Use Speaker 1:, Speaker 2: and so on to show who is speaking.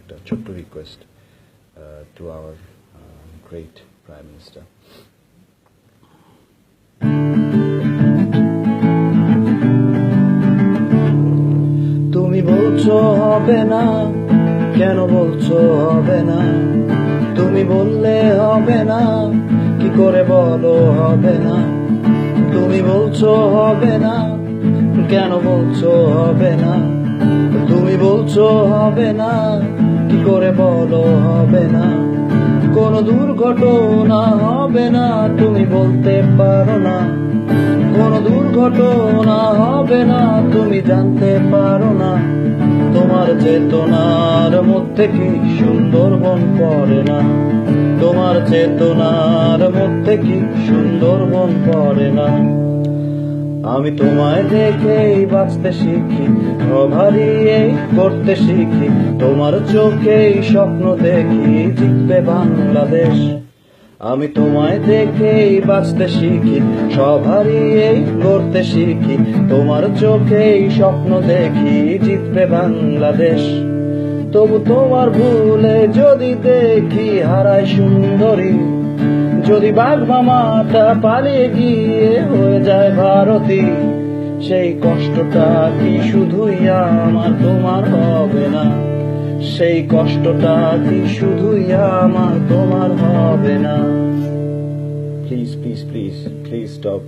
Speaker 1: একটা ছোট্ট request to our great prime minister. তুমি বলছো হবে না, কেন বলছো হবে না? তুমি বললে হবে না, কি করে বলো হবে না? তুমি বলছো হবে না, কেন বলছো হবে না? তুমি বলছো হবে না, কি করে বলো হবে না? কোনো দুর্ঘটনা হবে না, তুমি বলতে পারো না। কোনো দুর্ঘটনা হবে না, তুমি জানতে পারো না। তোমার চেতনার মধ্যে কি সুন্দরবন পড়ে না? তোমার চেতনার মধ্যে কি সুন্দরবন পড়ে না? আমি তোমায় দেখেই বাঁচতে শিখি, অভারিয়ে করতে শিখি। তোমার চোখেই স্বপ্ন দেখি, জিতবে বাংলাদেশ। আমি তোমায় দেখেই বাঁচতে শিখি, সব হারিয়ে করতে শিখি। তোমার চোখেই স্বপ্ন দেখি, জিতবে বাংলাদেশ। তবু তোমার ভুলে যদি দেখি হারায় সুন্দরী, যদি বাঘ মামাটা পালিয়ে গিয়ে হয়ে যায় ভারতী, সেই কষ্টটা কি শুধুই আমার তোমার হবে না? সেই কষ্টটা কি শুধুই আমার তোমার হবে না? Please please please please stop.